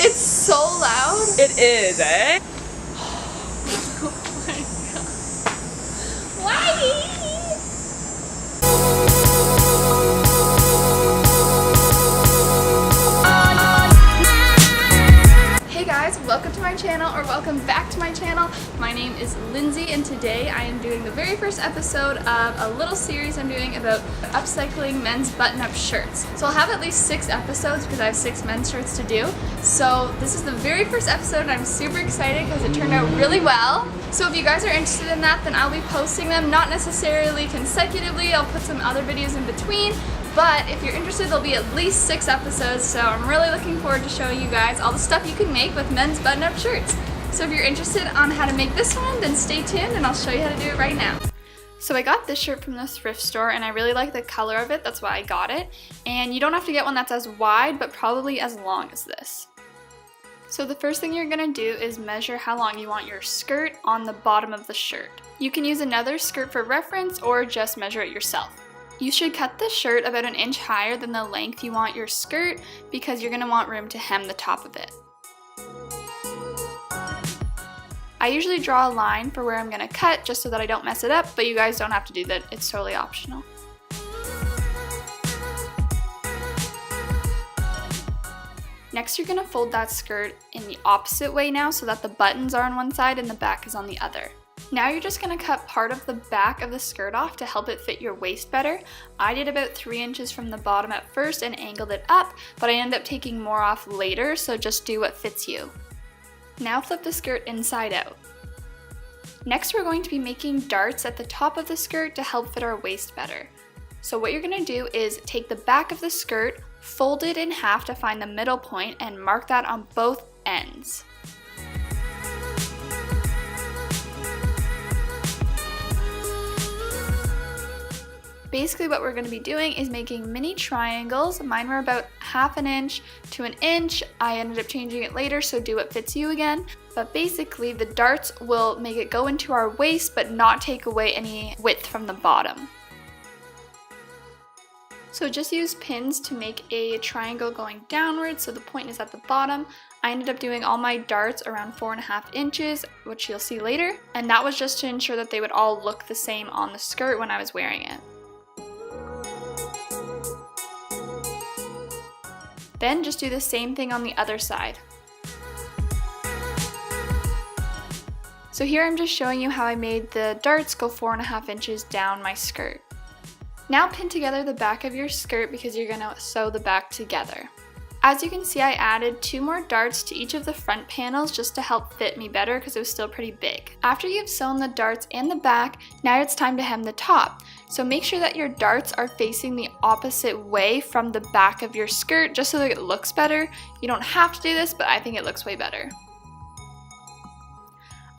It's so loud. It is, eh? Oh my god. Why? Welcome to my channel, or welcome back to my channel. My name is Lindsay, and today I am doing the very first episode of a little series I'm doing about upcycling men's button-up shirts. So I'll have at least 6 episodes because I have 6 men's shirts to do. So this is the very first episode and I'm super excited because it turned out really well. So if you guys are interested in that, then I'll be posting them, not necessarily consecutively. I'll put some other videos in between. But if you're interested, there'll be at least 6 episodes, so I'm really looking forward to showing you guys all the stuff you can make with men's button-up shirts. So if you're interested on how to make this one, then stay tuned and I'll show you how to do it right now. So I got this shirt from the thrift store and I really like the color of it, that's why I got it. And you don't have to get one that's as wide, but probably as long as this. So the first thing you're gonna do is measure how long you want your skirt on the bottom of the shirt. You can use another skirt for reference or just measure it yourself. You should cut the shirt about 1 inch higher than the length you want your skirt because you're going to want room to hem the top of it. I usually draw a line for where I'm going to cut just so that I don't mess it up, but you guys don't have to do that, it's totally optional. Next you're going to fold that skirt in the opposite way now so that the buttons are on one side and the back is on the other. Now you're just going to cut part of the back of the skirt off to help it fit your waist better. I did about 3 inches from the bottom at first and angled it up, but I ended up taking more off later, so just do what fits you. Now flip the skirt inside out. Next we're going to be making darts at the top of the skirt to help fit our waist better. So what you're going to do is take the back of the skirt, fold it in half to find the middle point, and mark that on both ends. Basically what we're going to be doing is making mini triangles. Mine were about 1/2 inch to 1 inch. I ended up changing it later, so do what fits you again. But basically the darts will make it go into our waist but not take away any width from the bottom. So just use pins to make a triangle going downwards so the point is at the bottom. I ended up doing all my darts around 4.5 inches, which you'll see later. And that was just to ensure that they would all look the same on the skirt when I was wearing it. Then just do the same thing on the other side. So here I'm just showing you how I made the darts go 4.5 inches down my skirt. Now pin together the back of your skirt because you're going to sew the back together. As you can see, I added 2 more darts to each of the front panels just to help fit me better because it was still pretty big. After you've sewn the darts and the back, now it's time to hem the top. So make sure that your darts are facing the opposite way from the back of your skirt just so that it looks better. You don't have to do this, but I think it looks way better.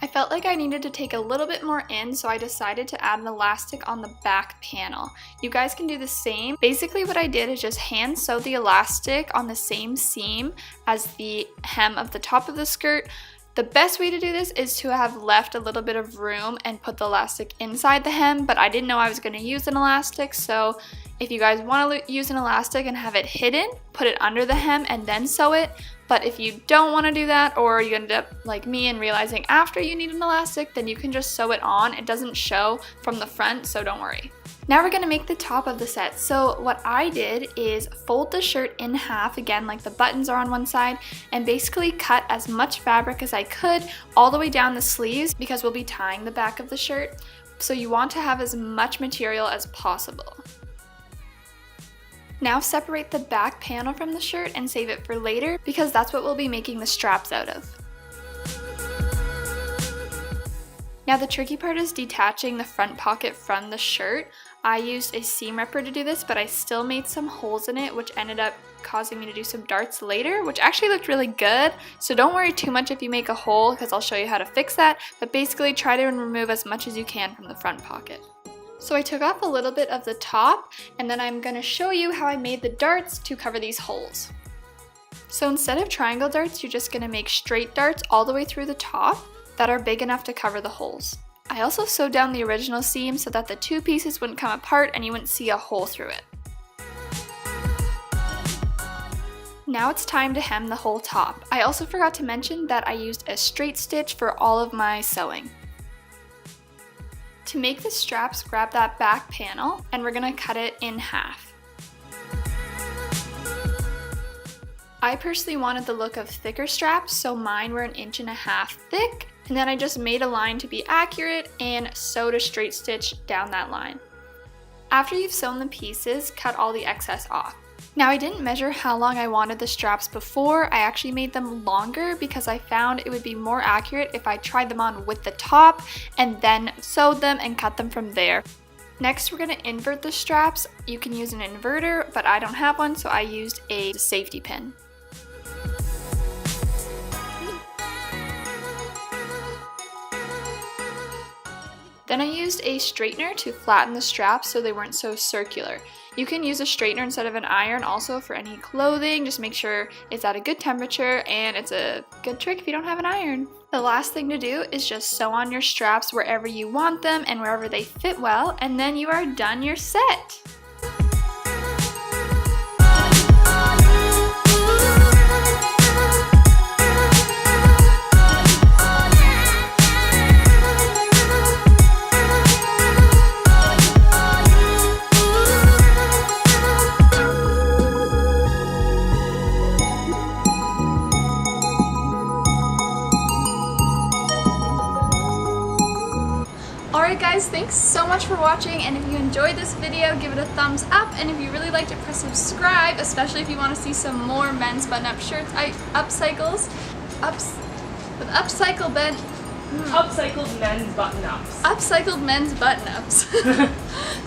I felt like I needed to take a little bit more in, so I decided to add an elastic on the back panel. You guys can do the same. Basically what I did is just hand sew the elastic on the same seam as the hem of the top of the skirt. The best way to do this is to have left a little bit of room and put the elastic inside the hem, but I didn't know I was going to use an elastic, so if you guys want to use an elastic and have it hidden, put it under the hem and then sew it. But if you don't want to do that, or you end up like me and realizing after you need an elastic, then you can just sew it on. It doesn't show from the front, so don't worry. Now we're going to make the top of the set. So what I did is fold the shirt in half, again like the buttons are on one side, and basically cut as much fabric as I could all the way down the sleeves because we'll be tying the back of the shirt. So you want to have as much material as possible. Now separate the back panel from the shirt and save it for later because that's what we'll be making the straps out of. Now the tricky part is detaching the front pocket from the shirt. I used a seam ripper to do this, but I still made some holes in it, which ended up causing me to do some darts later, which actually looked really good. So don't worry too much if you make a hole because I'll show you how to fix that, but basically try to remove as much as you can from the front pocket. So I took off a little bit of the top, and then I'm going to show you how I made the darts to cover these holes. So instead of triangle darts, you're just going to make straight darts all the way through the top that are big enough to cover the holes. I also sewed down the original seam so that the 2 pieces wouldn't come apart and you wouldn't see a hole through it. Now it's time to hem the whole top. I also forgot to mention that I used a straight stitch for all of my sewing. To make the straps, grab that back panel and we're gonna cut it in half. I personally wanted the look of thicker straps, so mine were 1.5 inches thick, and then I just made a line to be accurate and sewed a straight stitch down that line. After you've sewn the pieces, cut all the excess off. Now I didn't measure how long I wanted the straps before, I actually made them longer because I found it would be more accurate if I tried them on with the top and then sewed them and cut them from there. Next we're going to invert the straps. You can use an inverter, but I don't have one, so I used a safety pin. Then I used a straightener to flatten the straps so they weren't so circular. You can use a straightener instead of an iron also for any clothing. Just make sure it's at a good temperature, and it's a good trick if you don't have an iron. The last thing to do is just sew on your straps wherever you want them and wherever they fit well, and then you are done your set. Alright guys, thanks so much for watching, and if you enjoyed this video, give it a thumbs up, and if you really liked it, press subscribe, especially if you want to see some more men's button-up shirts, upcycled men's button-ups. Upcycled men's button-ups.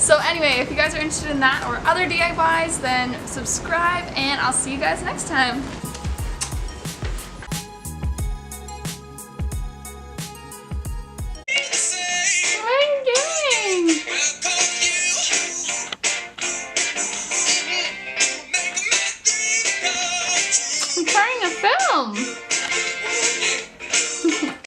So anyway, if you guys are interested in that or other DIYs, then subscribe, and I'll see you guys next time. I'm trying to film.